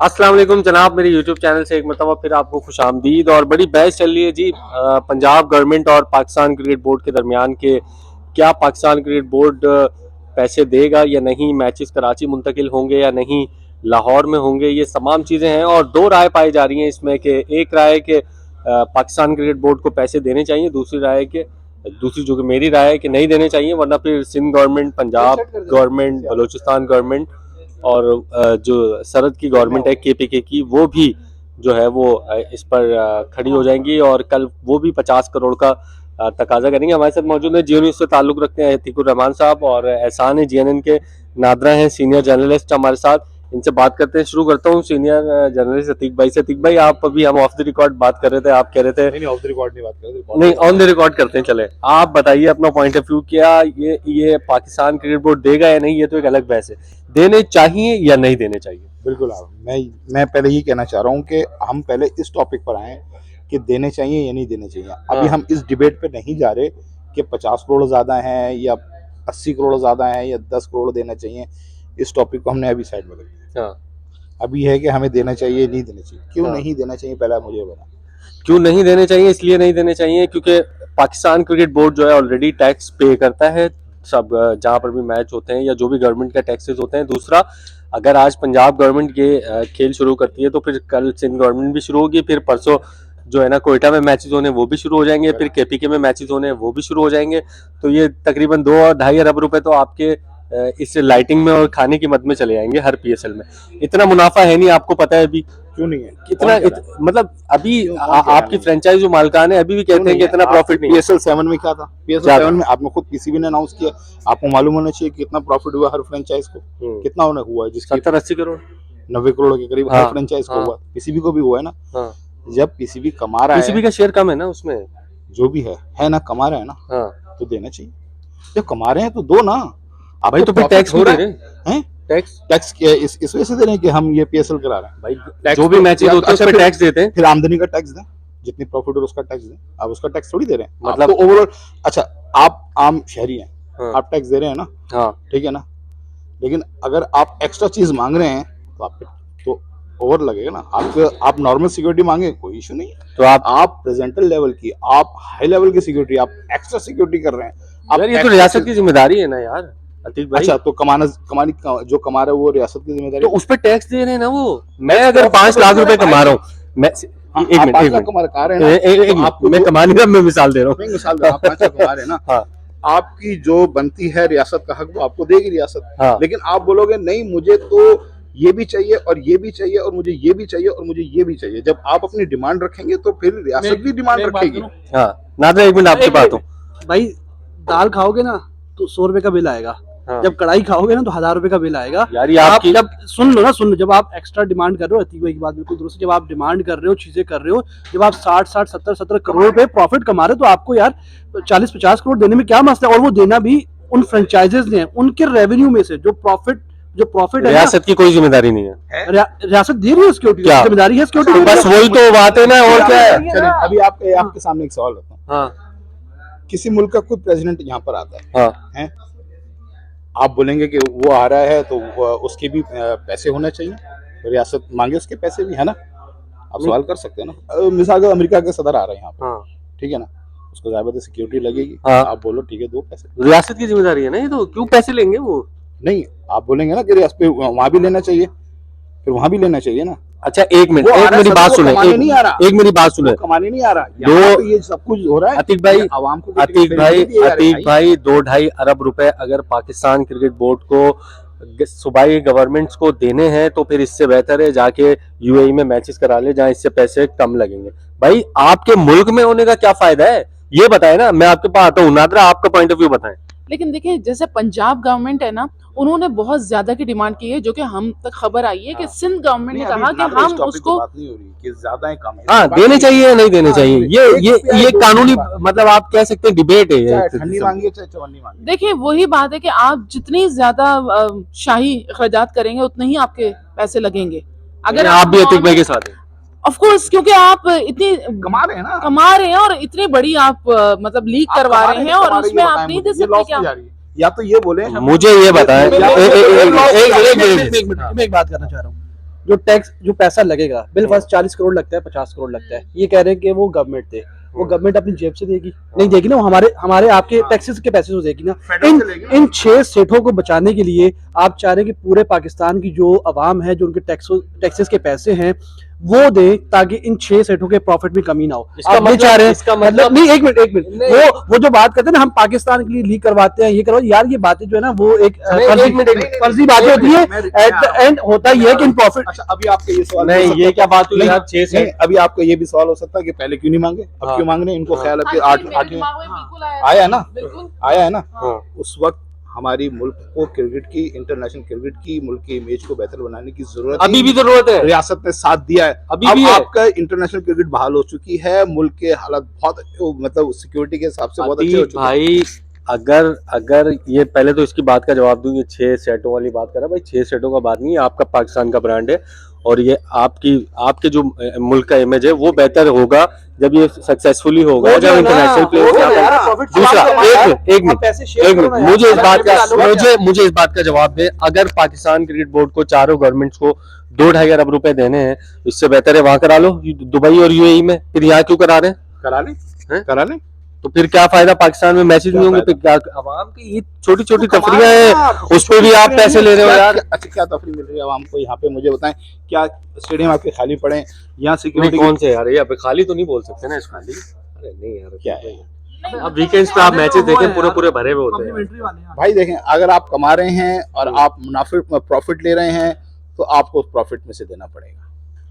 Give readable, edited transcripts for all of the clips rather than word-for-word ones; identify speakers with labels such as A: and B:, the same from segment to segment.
A: अस्सलाम वालेकुम जनाब, मेरे YouTube चैनल से एक मरतबा फिर आपको खुशामदीद। और बड़ी बहस चल रही है जी पंजाब गवर्नमेंट और पाकिस्तान क्रिकेट बोर्ड के दरमियान के क्या पाकिस्तान क्रिकेट बोर्ड पैसे देगा या नहीं, मैचेस कराची मुंतकिल होंगे या नहीं, लाहौर में होंगे, ये तमाम चीज़ें हैं। और दो राय पाई जा रही हैं इसमें कि एक राय के पाकिस्तान क्रिकेट बोर्ड को पैसे देने चाहिए, दूसरी जो कि मेरी राय है कि नहीं देने चाहिए, वरना फिर Sindh government, Punjab government, Balochistan government और जो सरहद की गवर्नमेंट है KPK की, वो भी जो है वो इस पर खड़ी हो जाएंगी और कल वो भी 50 करोड़ का तकाजा करेंगे। हमारे साथ मौजूद है जियो न्यूज़ से ताल्लुक़ रखते हैं अतीकुर रहमान साहब, और एहसान है GNN के, नादरा हैं सीनियर जर्नलिस्ट हमारे साथ। इनसे बात करते हैं। शुरू करता हूँ सीनियर जर्नलिस्ट अतीक भाई से। अतीक भाई, आप अभी हम ऑफ द रिकॉर्ड बात कर रहे थे, आप कह रहे थे
B: नहीं ऑफ द रिकॉर्ड नहीं बात कर रहे,
A: नहीं ऑन द रिकॉर्ड करते हैं। चले आप बताइए अपना पॉइंट ऑफ व्यू, क्या ये पाकिस्तान क्रिकेट बोर्ड देगा या नहीं, ये तो एक अलग बहस है। देने चाहिए या नहीं देने चाहिए?
B: बिल्कुल। मैं पहले ही कहना चाह रहा हूँ कि हम पहले इस टॉपिक पर आए कि देने चाहिए या नहीं देने चाहिए। अभी हम इस डिबेट पे नहीं जा रहे कि 50 करोड़ ज़्यादा हैं या 80 करोड़ ज़्यादा हैं या 10 करोड़ देना चाहिए। इस टॉपिक को हमने अभी साइड में रख दिया। अभी है कि हमें देना चाहिए नहीं देना चाहिए। क्यों नहीं देना चाहिए, पहले मुझे बता।
A: क्यों नहीं देने चाहिए? इसलिए नहीं देने चाहिए क्योंकि पाकिस्तान क्रिकेट बोर्ड जो है ऑलरेडी टैक्स पे करता है सब जहां पर भी मैच होते हैं या जो भी गवर्नमेंट का टैक्सेस होते हैं। दूसरा, अगर आज पंजाब गवर्नमेंट ये खेल शुरू करती है तो फिर कल सिंध गवर्नमेंट भी शुरू होगी, फिर परसों जो है ना कोयटा में मैचेस होने वो भी शुरू हो जाएंगे, फिर KPK में मैचेस होने वो भी शुरू हो जाएंगे। तो ये तकरीबन 2-2.5 अरब रुपए तो आपके इस लाइटिंग में और खाने की मद में चले जाएंगे हर PSL में। इतना मुनाफा है नहीं, आपको पता है। अभी
B: क्यों नहीं है?
A: कितना मतलब अभी आपकी फ्रेंचाइज जो मालिकान है अभी भी कहते हैं कि इतना प्रॉफिट नहीं।
B: PSL 7 में क्या था? PSL 7 में आपने खुद PCB ने अनाउंस किया, आपको मालूम होना चाहिए कितना प्रॉफिट हुआ हर फ्रेंचाइज को। कितना होना हुआ है? जिसकी
A: 70-80 करोड़
B: 90 करोड़ के करीब हर फ्रेंचाइज को हुआ। PCB को भी हुआ है ना। जब PCB कमा रहा है,
A: PCB का शेयर कम है ना उसमें,
B: जो भी है ना, कमा रहा है ना, तो देना चाहिए। जब कमा रहे हैं तो दो ना
A: भाई। तो फिर टैक्स हो रहा है,
B: टैक्स इस वजह से दे रहे हैं कि हम ये PSL करा रहे हैं
A: भाई। जो भी मैचेस होते हैं उस पर टैक्स देते हैं,
B: फिर आमदनी का टैक्स दें, जितनी प्रॉफिट हो उसका टैक्स दें। आप उसका टैक्स थोड़ी दे रहे हैं,
A: मतलब
B: तो ओवरऑल। अच्छा, आप आम शहरी हैं, आप टैक्स दे रहे हैं ना, ठीक है ना। लेकिन अगर आप एक्स्ट्रा चीज मांग रहे हैं तो आप तो ओवर लगेगा ना। आप नॉर्मल सिक्योरिटी मांगे, कोई इशू नहीं है।
A: तो
B: आप प्रेजेंटल लेवल की, आप हाई लेवल की सिक्योरिटी, आप एक्स्ट्रा सिक्योरिटी कर रहे हैं।
A: ये तो रियासत की जिम्मेदारी है ना यार अतीक भाई।
B: अच्छा, तो कमानी जो कमा रहा है वो रियासत की जिम्मेदारी,
A: तो उस पर टैक्स दे रहे हैं ना वो। मैं अगर 5 लाख रुपए कमा रहा हूँ, मैं एक मिनट मैं कमा नहीं रहा, मैं मिसाल दे रहा हूँ।
B: मिसाल दे रहा हूँ, आप 5 लाख कमा रहे हैं ना, आपकी जो बनती है रियासत का हक वो आपको देगी रियासत। लेकिन आप बोलोगे नहीं, मुझे तो ये भी चाहिए और ये भी चाहिए और मुझे ये भी चाहिए और मुझे ये भी चाहिए। जब आप अपनी डिमांड रखेंगे तो फिर रियासत भी डिमांड रखेगी।
A: नादरा, एक मिनट आपसे बात हो
C: भाई। दाल खाओगे ना तो 100 रुपए का बिल आएगा, जब कढ़ाई खाओगे ना तो 1000 रुपए का बिल आएगा
A: यार।
C: आप जब सुन लो, जब आप एक्स्ट्रा डिमांड कर रहे हो, अतीक भाई की बात बिल्कुल दुरुस्त है, जब आप डिमांड कर रहे हो, चीजें कर रहे हो, जब आप 60, 70 करोड़ रुपए प्रॉफिट कमा रहे हो, तो आपको यार 40-50 करोड़ देने में क्या मसला है? और वो देना भी उन फ्रेंचाइजेज ने, उनके रेवेन्यू में से जो प्रॉफिट है।
A: रियासत की कोई जिम्मेदारी नहीं है,
C: रियासत दे रही है सिक्योरिटी, जिम्मेदारी है सिक्योरिटी।
A: बस वही तो बात है ना, और क्या है।
B: अभी आपके सामने एक सवाल रखता हूँ। किसी मुल्क का कोई प्रेसिडेंट यहाँ पर आता है, आप बोलेंगे कि वो आ रहा है तो उसके भी पैसे होने चाहिए, रियासत मांगे उसके पैसे भी, है ना। आप सवाल कर सकते हैं ना। मिसाल अमेरिका के सदर आ रहे हैं यहाँ पर, ठीक है ना, उसको ज़्यादा सिक्योरिटी लगेगी। आप बोलो ठीक है, दो पैसे,
A: रियासत की जिम्मेदारी है ना ये, तो क्यों पैसे लेंगे वो?
B: नहीं, आप बोलेंगे ना कि रियासत पे वहाँ भी लेना चाहिए, फिर वहाँ भी लेना चाहिए ना।
A: अच्छा, एक मिनट, एक मेरी बात सुने, एक मेरी बात सुने।
B: कमाने नहीं आ रहा, यहाँ पे ये सब कुछ हो रहा है।
A: अतीक भाई,
B: आवाम को,
A: अतीक भाई 2-2.5 अरब रुपए अगर पाकिस्तान क्रिकेट बोर्ड को सूबाई गवर्नमेंट्स को देने हैं तो फिर इससे बेहतर है जाके UAE में मैचेस करा ले, जहाँ इससे पैसे कम लगेंगे। भाई, आपके मुल्क में होने का क्या फायदा है, ये बताए ना। मैं आपके पास आता हूँ, नादरा आपका पॉइंट ऑफ व्यू बताएं।
D: लेकिन देखिए, जैसे पंजाब गवर्नमेंट है ना, उन्होंने बहुत ज्यादा की डिमांड की है, जो कि हम तक खबर आई है कि सिंध गवर्नमेंट ने कहा कि हम उसको
B: ज्यादा है, कम है।
A: देने चाहिए या नहीं देने चाहिए, ये कानूनी मतलब आप कह सकते हैं डिबेट है।
B: ठंडी मांगी चाहे चवन्नी मांगी।
D: देखिए, वही बात है कि आप जितनी ज्यादा शाही अखराजात करेंगे उतने ही आपके पैसे लगेंगे। अगर
A: आप भी अतीक भाई के साथ हैं,
D: ऑफ कोर्स, क्योंकि आप इतनी
B: कमा रहे हैं और
D: इतनी बड़ी आप मतलब लीक करवा रहे हैं, और उसमें आप नहीं दे सकते क्या?
B: या तो ये बोले,
A: मुझे ये बताएं।
C: मैं एक बात करना चाह रहा हूँ। जो टैक्स जो पैसा लगेगा बिल फर्स्ट 40 करोड़ लगता है, 50 करोड़ लगता है, ये कह रहे हैं कि वो गवर्नमेंट दे, वो गवर्नमेंट अपनी जेब से देगी? नहीं देगी ना, वो हमारे आपके टैक्सेस के पैसे से देगी ना। इन 6 सेठों को बचाने के लिए आप चाह रहे हैं कि पूरे पाकिस्तान की जो अवाम है, जो उनके टैक्सेस के पैसे हैं वो दे, ताकि इन 6 सेठों के प्रॉफिट में कमी ना हो।
A: इसका
C: आप ये
A: मतलब
C: चाह रहे हैं,
A: इसका मतलब
C: नहीं, एक मिनट, वो जो बात करते हैं ना, हम पाकिस्तान के लिए लीक करवाते हैं, ये करवाते, यार ये बातें जो है ना वो एक फर्जी बातें होती है। एट द एंड होता ही है कि इन प्रॉफिट।
B: अच्छा, अभी आपका ये सवाल
A: नहीं, ये क्या बात हुई यार? 6 से
B: अभी आपका ये भी सवाल हो सकता है कि पहले क्यों नहीं मांगे, अब क्यों मांग रहे हैं? इनको ख्याल है कि
D: हाँ,
B: 8
D: मेरे दिमाग में बिल्कुल
B: आया ना,
D: बिल्कुल।
B: आया है ना।
A: हाँ।
B: उस वक्त हमारी मुल्क को क्रिकेट की, इंटरनेशनल क्रिकेट की, मुल्क की इमेज को बेहतर बनाने की जरूरत
A: अभी भी जरूरत है,
B: रियासत ने साथ दिया है।
A: अभी
B: अब
A: भी है।
B: आपका इंटरनेशनल क्रिकेट बहाल हो चुकी है, मुल्क के हालात बहुत, मतलब सिक्योरिटी के हिसाब से बहुत अच्छे हो
A: अतीक
B: चुके हैं।
A: भाई, अगर ये पहले तो इसकी बात का जवाब दूं, ये 6 सेटों वाली बात कर रहा है भाई, 6 सेटों का बात नहीं है, आपका पाकिस्तान का ब्रांड है और ये आपके जो मुल्क का इमेज है वो बेहतर होगा जब ये सक्सेसफुली होगा, जब इंटरनेशनल प्लेयर्स। दूसरा, एक मिनट, मुझे इस बात का जवाब दे, अगर पाकिस्तान क्रिकेट बोर्ड को चारों गवर्नमेंट्स को 2-2.5 अरब रुपए देने हैं, इससे बेहतर है वहां करा लो, दुबई और यूएई में, फिर यहाँ क्यों करा रहे हैं?
B: करा लें
A: तो फिर क्या फायदा? पाकिस्तान में मैचेस नहीं होंगे, फिर क्या? आवाम की ये छोटी छोटी तफरियां हैं, उस पर भी आप पैसे ले रहे हो यार।
B: अच्छा, क्या तफरी मिल रही है आवाम को यहाँ पे? मुझे बताएं, क्या स्टेडियम आपके खाली पड़े हैं? यहाँ सिक्योरिटी
A: कौन से यार? ये अब खाली तो नहीं बोल सकते ना इस खाली। अरे नहीं यार,
B: क्या है?
A: अब वीकेंड्स पे आप मैचेस देखें, पूरे भरे हुए होते हैं।
B: भाई देखें, अगर आप कमा रहे हैं और आप मुनाफिक प्रॉफिट ले रहे हैं तो आपको उस प्रॉफिट में से देना पड़ेगा।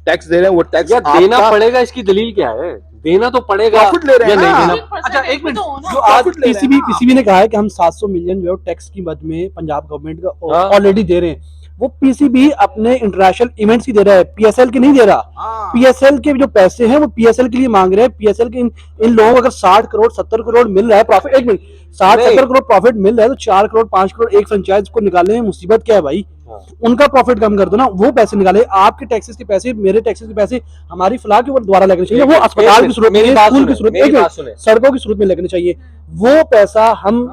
B: टैक्स दे रहे हैं, वो टैक्स
A: देना पड़ेगा, इसकी दलील क्या है? देना तो पड़ेगा,
B: प्रॉफिट ले रहे हैं
A: नहीं
B: ना।
A: देना।
C: अच्छा, एक मिनट,
D: जो
C: जो आज पीसीबी ने कहा है कि हम 700 मिलियन जो टैक्स की मद में पंजाब गवर्नमेंट का
A: हाँ।
C: ऑलरेडी दे रहे हैं, वो पीसीबी अपने इंटरनेशनल इवेंट्स की दे रहा है, पीएसएल के नहीं दे रहा। पीएसएल के जो पैसे हैं वो पीएसएल के लिए मांग रहे हैं। पीएसएल के इन लोगों को अगर 60 करोड़ 70 करोड़ मिल रहा है प्रॉफिट, एक मिनट, 60-70 करोड़ प्रॉफिट मिल रहा है, तो 4 करोड़ 5 करोड़ एक फ्रेंचाइज को निकालने में मुसीबत क्या है भाई? उनका प्रॉफिट कम कर दो ना, वो पैसे निकाले। आपके टैक्सेस के पैसे, मेरे टैक्सेस के पैसे हमारी फलाह के ऊपर दोबारा लगने चाहिए। वो अस्पताल की सूरत में, स्कूल की सूरत में, सड़कों की सूरत में लगने चाहिए। वो पैसा हम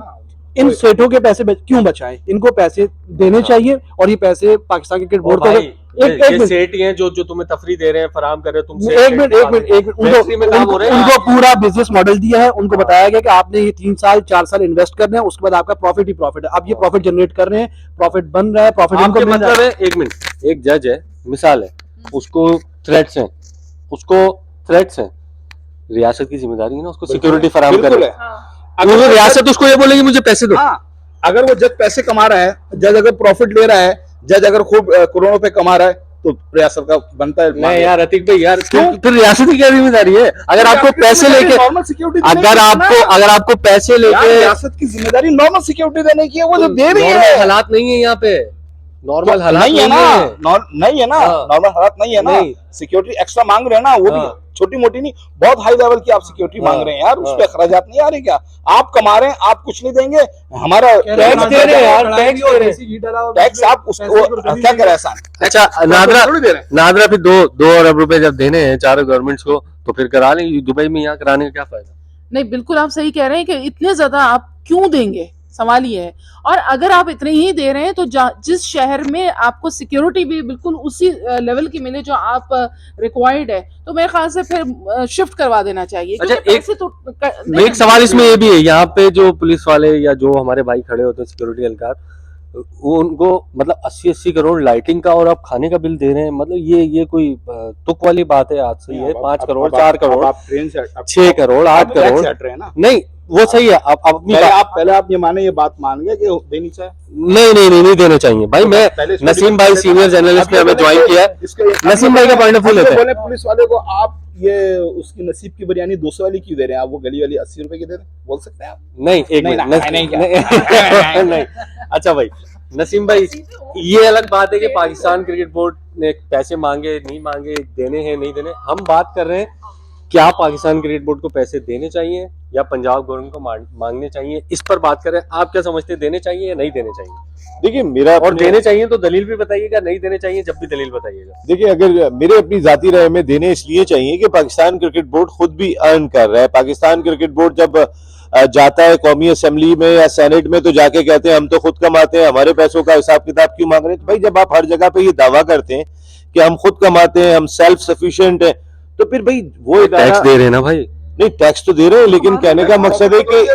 C: इन सेठों के पैसे क्यों बचाएं? इनको पैसे देने चाहिए और ये पैसे पाकिस्तान क्रिकेट बोर्ड को
A: ये सेठ ही हैं जो तुम्हें तफरी दे रहे हैं, फराहम कर रहे हो तुम।
C: एक मिनट, उनको पूरा बिजनेस मॉडल दिया है, उनको बताया गया कि आपने ये 3 साल 4 साल इन्वेस्ट करना है, उसके बाद आपका प्रॉफिट ही प्रॉफिट है। अब ये प्रॉफिट जनरेट कर रहे हैं, प्रॉफिट बन रहा है, प्रॉफिट इनको मिल रहा है।
A: एक मिनट, एक जज है, मिसाल है, उसको थ्रेट्स हैं, रियासत की जिम्मेदारी है ना उसको सिक्योरिटी फराहम करे। अगर रियासत उसको ये बोलेगी मुझे पैसे दो,
B: अगर वो जज पैसे कमा रहा है, जज अगर प्रॉफिट ले रहा है, जज अगर खूब करोड़ों पे कमा रहा है, तो रियासत का बनता है।
A: नहीं यार अतीक भाई, यार फिर रियासत की क्या जिम्मेदारी है? अगर आपको पैसे लेके,
B: नॉर्मल सिक्योरिटी,
A: अगर आपको पैसे लेके,
B: रियासत की जिम्मेदारी नॉर्मल सिक्योरिटी देने की है, वो जो दे रही है।
A: हालात नहीं है यहाँ पे, नॉर्मल हालात
B: नहीं है ना, नहीं है ना, नॉर्मल हालात नहीं है ना।
A: नहीं।
B: सिक्योरिटी एक्स्ट्रा मांग रहे हैं ना, वो भी छोटी मोटी नहीं, बहुत हाई लेवल की आप सिक्योरिटी मांग रहे हैं यार। उस पे खर्चात नहीं आ रहे क्या? आप कमा रहे हैं, आप कुछ नहीं देंगे, हमारा
A: टैक्स दे रहे हैं यार, टैक्स दे रहे हैं,
B: टैक्स आप उसको क्या करे आसान।
A: अच्छा नादरा फिर 2 अरब रुपए जब देने हैं चारों गवर्नमेंट्स को, तो फिर करा लें। दुबई में यहाँ कराने का क्या फायदा?
D: नहीं, बिल्कुल आप सही कह रहे हैं कि इतने ज्यादा आप क्यों देंगे, सवाल ये है। और अगर आप इतने ही दे रहे हैं तो जिस शहर में आपको सिक्योरिटी भी बिल्कुल उसी लेवल की मिले जो आप रिक्वायर्ड है, तो मेरे ख्याल से फिर शिफ्ट करवा देना चाहिए।
A: अच्छा,
D: एक
A: सवाल इसमें ये भी है, यहाँ पे जो पुलिस वाले या जो हमारे भाई खड़े होते हैं सिक्योरिटी एहलकार, वो उनको मतलब 80-80 करोड़ लाइटिंग का और आप खाने का बिल दे रहे हैं, मतलब ये कोई तुक वाली बात है? आज से ये 5 करोड़ 4 करोड़ 6 करोड़ 8 करोड़ नहीं, वो सही है। आप
B: पहले आप ये माने, ये बात मान गए कि देनी चाहिए?
A: नहीं देने चाहिए भाई। मैं नसीम भाई सीनियर जर्नलिस्ट ने हमें ज्वाइन किया है, नसीम भाई का पॉइंट ऑफ व्यू लेते हैं।
B: पुलिस वाले को आप ये उसकी नसीब की बिरयानी 200 वाली क्यों दे रहे हैं? आप वो गली वाली 80 रुपए की दे रहे हैं, बोल सकते हैं आप?
A: नहीं, एक मिनट, नहीं। अच्छा भाई नसीम भाई, ये अलग बात है कि पाकिस्तान क्रिकेट बोर्ड ने पैसे मांगे नहीं मांगे, देने हैं नहीं देने। हम बात कर रहे हैं क्या पाकिस्तान क्रिकेट बोर्ड को पैसे देने चाहिए या पंजाब गवर्नमेंट को मांगने चाहिए, इस पर बात करें। आप क्या समझते हैं, देने चाहिए या नहीं देने चाहिए?
E: देखिए मेरा,
A: और देने चाहिए तो दलील भी बताइएगा, नहीं देने चाहिए जब भी दलील बताइएगा।
E: देखिए अगर मेरे अपनी जाती राय में देने इसलिए चाहिए कि पाकिस्तान क्रिकेट बोर्ड खुद भी अर्न कर रहा है। पाकिस्तान क्रिकेट बोर्ड जब जाता है कौमी असेंबली में या सेनेट में तो जाके कहते हैं हम तो खुद कमाते हैं, हमारे पैसों का हिसाब किताब क्यों मांग रहे हैं? तो भाई जब आप हर जगह पे ये दावा करते हैं कि हम खुद कमाते हैं, हम सेल्फ सफिशिएंट हैं, तो फिर भाई वो
A: टैक्स दे रहे हैं ना भाई।
E: नहीं, टैक्स तो दे रहे हैं, लेकिन कहने का मकसद है कि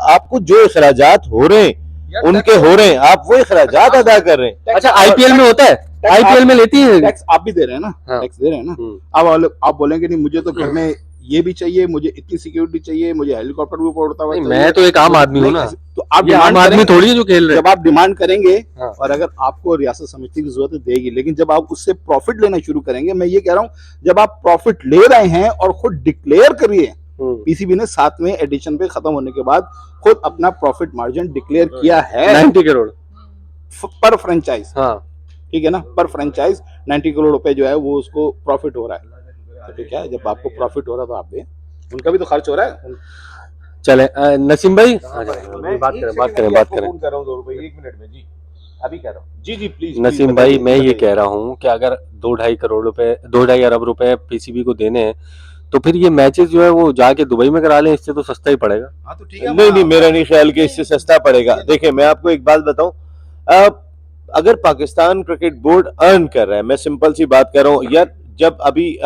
E: आपको जो अखराजात हो रहे हैं उनके हो रहे हैं, आप वो अखराजात अदा कर रहे हैं।
A: अच्छा, आईपीएल में होता है, आईपीएल में लेती है
B: टैक्स आप भी दे रहे हैं ना,
A: हाँ।
B: टैक्स दे रहे हैं ना। अब आप बोलेंगे नहीं मुझे तो घर में ये भी चाहिए, मुझे इतनी सिक्योरिटी चाहिए, मुझे हेलीकॉप्टर भी उड़ता हुआ चाहिए।
A: मैं तो एक आम आदमी हूँ ना,
B: तो आप
A: ये आम आदमी थोड़ी है जो खेल रहे हैं।
B: जब आप डिमांड करेंगे
A: हाँ।
B: और अगर आपको रियासत समझने की जरूरत है देगी, लेकिन जब आप उससे प्रॉफिट लेना शुरू करेंगे, मैं ये कह रहा हूँ जब आप प्रॉफिट ले रहे हैं और खुद डिक्लेयर करिए, पीसीबी ने 7वें एडिशन पे खत्म होने के बाद खुद अपना प्रॉफिट मार्जिन डिक्लेयर किया है
A: 90 करोड़
B: पर फ्रेंचाइज।
A: हाँ,
B: ठीक है ना, पर फ्रेंचाइज 90 करोड़ रुपए जो है वो उसको प्रॉफिट हो रहा है। तो ठीक है, जब आपको प्रॉफिट हो रहा है तो आप दें, उनका भी तो खर्च हो रहा है।
A: चले नसीम भाई
E: मैं
A: बात
E: एक
A: करें
E: सेकंड
A: बात करें
E: में
A: बात
E: आपको
A: करें।
E: फोन कर रहा हूं 2 रुपए 1 मिनट में जी, अभी कह रहा हूं जी प्लीज
A: नसीम भाई, मैं ये कह रहा हूँ कि अगर 2-2.5 करोड़ रुपए, 2-2.5 अरब रुपए पीसीबी को देने हैं, तो फिर ये मैचेस जो है वो जाके दुबई में करा लें, इससे तो सस्ता ही पड़ेगा।
B: हाँ तो ठीक है,
E: नहीं, मेरा नहीं ख्याल कि इससे सस्ता पड़ेगा। देखिए, मैं आपको एक बात बताऊं, अगर पाकिस्तान क्रिकेट बोर्ड अर्न कर रहा है, मैं सिंपल सी बात कर रहा हूँ यार, जब अभी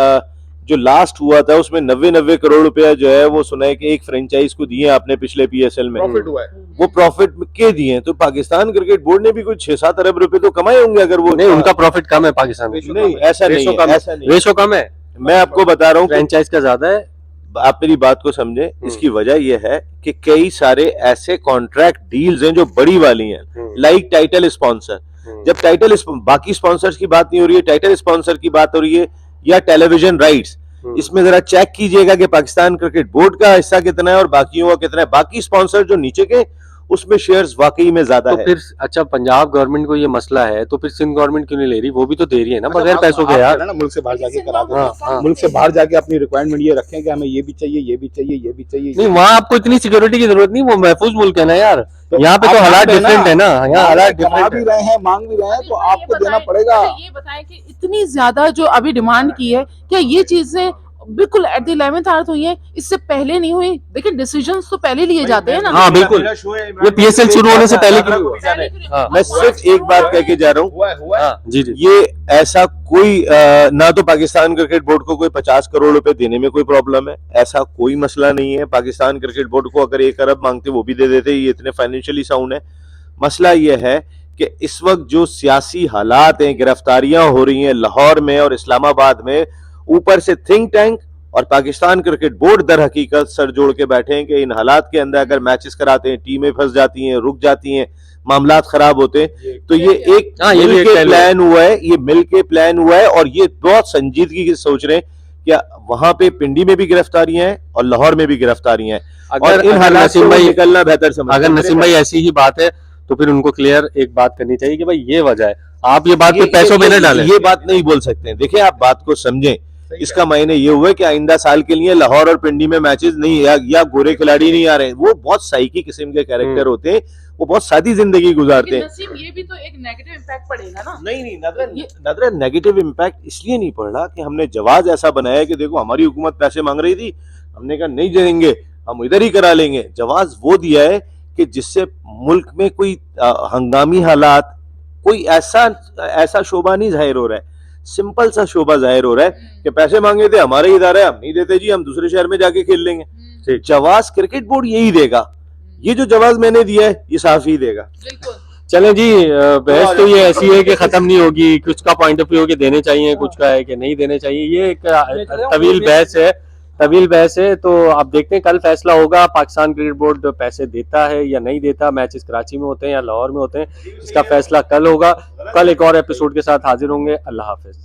E: जो लास्ट हुआ था उसमें 90 करोड़ रुपया जो है वो सुना है कि एक फ्रेंचाइज को दिए आपने पिछले पीएसएल में,
B: प्रॉफिट हुआ है।
E: वो प्रॉफिट के दिए, तो पाकिस्तान क्रिकेट बोर्ड ने भी कुछ 6-7 अरब रुपए तो कमाए होंगे। अगर वो
A: नहीं, उनका प्रॉफिट कम है पाकिस्तान में।
E: नहीं, ऐसा नहीं है, ऐसा नहीं है।
A: रेशो कम है,
E: मैं आपको बता रहा हूँ कि
A: फ्रेंचाइज का ज्यादा है।
E: आप मेरी बात को समझे, इसकी वजह यह है कि कई सारे ऐसे कॉन्ट्रैक्ट डील्स हैं जो बड़ी वाली हैं, लाइक टाइटल स्पॉन्सर। जब टाइटल बाकी स्पॉन्सर्स की बात नहीं हो रही है, टाइटल स्पॉन्सर की बात हो रही है, या टेलीविजन राइट्स, इसमें जरा चेक कीजिएगा कि पाकिस्तान क्रिकेट बोर्ड का हिस्सा कितना है और बाकियों का कितना है। बाकी स्पॉन्सर जो नीचे के, उसमें शेयर्स वाकई में ज्यादा
A: तो
E: है।
A: फिर अच्छा, पंजाब गवर्नमेंट को ये मसला है, तो फिर सिंध गवर्नमेंट क्यों नहीं ले रही? वो भी तो दे रही है ना
B: अच्छा,
A: बगैर पैसों के
B: आप
A: यार।
B: कह रहे हैं ना मुल्क से बाहर जाके करा दो।
A: हाँ।
B: मुल्क से बाहर जाके अपनी रिक्वायरमेंट ये रखें कि हमें ये भी चाहिए, ये भी चाहिए, ये भी चाहिए।
A: नहीं, वहाँ आपको इतनी सिक्योरिटी की जरूरत नहीं, वो महफूज मुल्क है ना यार। यहाँ पे तो
B: आप
A: हालात
B: मांग रहे हैं
A: डिफरेंट है ना, यहाँ हालात
B: कमा
A: डिफरेंट
B: भी
A: है।
B: रहे हैं, मांग भी रहे हैं, तो आपको देना
D: बताएं-
B: पड़ेगा।
D: अच्छा, ये बताएं कि इतनी ज्यादा जो अभी डिमांड की है, क्या ये चीजें बिल्कुल एट द 11th आवर हुई है, इससे पहले नहीं हुई? देखिए डिसीजंस तो पहले लिए जाते हैं ना।
A: हाँ बिल्कुल, ये पीएसएल शुरू होने से पहले क्यों हुआ? हाँ।
E: मैं सिर्फ एक बात कह के जा रहा हूँ,
A: हाँ जी जी।
E: ये ऐसा कोई ना तो पाकिस्तान क्रिकेट बोर्ड को कोई 50 करोड़ रुपए देने में कोई प्रॉब्लम है, ऐसा कोई मसला नहीं है। पाकिस्तान क्रिकेट बोर्ड को अगर 1 अरब मांगते वो भी दे देते, ये इतने फाइनेंशियली साउंड है। मसला ये है कि इस वक्त जो सियासी हालात हैं, गिरफ्तारियां हो रही हैं लाहौर में और इस्लामाबाद में, ऊपर से थिंक टैंक और पाकिस्तान क्रिकेट बोर्ड दर हकीकत सर जोड़ के बैठे हैं कि इन हालात के अंदर अगर मैचेस कराते हैं, टीमें फंस जाती हैं, रुक जाती हैं, मामलात खराब होते हैं। तो ये एक मिल के प्लान हुआ है, ये मिल के प्लान हुआ है, और ये बहुत संजीदगी से सोच रहे हैं कि वहां पे पिंडी में भी गिरफ्तारियां हैं और लाहौर में भी गिरफ्तारियां हैं, और इन हालात से निकलना बेहतर समझते हैं।
A: अगर नसीम भाई ऐसी ही बात है तो फिर उनको क्लियर एक बात करनी चाहिए कि भाई ये वजह है, आप ये बात पे पैसों में न डालें।
E: ये बात नहीं बोल सकते हैं। देखिए, आप बात को समझें, इसका मायने ये हुआ कि आइंदा साल के लिए लाहौर और पिंडी में मैचेस नहीं, या गोरे खिलाड़ी नहीं आ रहे हैं। वो बहुत साइकी किस्म के कैरेक्टर होते हैं, वो बहुत सादी जिंदगी गुजारते हैं।
D: नसीम, ये भी तो एक नेगेटिव इम्पैक्ट पड़ेगा ना।
E: नहीं, नदरा नेगेटिव इम्पैक्ट इसलिए नहीं पड़ रहा कि हमने जवाब ऐसा बनाया कि देखो हमारी हुकूमत पैसे मांग रही थी, हमने कहा नहीं देंगे, हम इधर ही करा लेंगे। जवाब वो दिया है कि जिससे मुल्क में कोई हंगामी हालात, कोई ऐसा शोभा नहीं जाहिर हो रहा है। सिंपल सा शोभा जाहिर हो रहा है कि पैसे मांगे थे, हमारे ही इदारा है, हम नहीं देते जी, हम दूसरे शहर में जाके खेल लेंगे। जवाब क्रिकेट बोर्ड यही देगा, ये जो जवाब मैंने दिया है ये साफ ही देगा।
D: बिल्कुल।
A: चले जी, बहस तो ये ऐसी है कि खत्म नहीं होगी। कुछ का पॉइंट ऑफ व्यू के देने चाहिए, कुछ का है कि नहीं देने चाहिए। ये एक तवील बहस है। तो आप देखते हैं कल फैसला होगा, पाकिस्तान क्रिकेट बोर्ड पैसे देता है या नहीं देता। मैचेस कराची में होते हैं या लाहौर में होते हैं, इसका फैसला कल होगा। कल एक और एपिसोड के साथ हाजिर होंगे। अल्लाह हाफिज।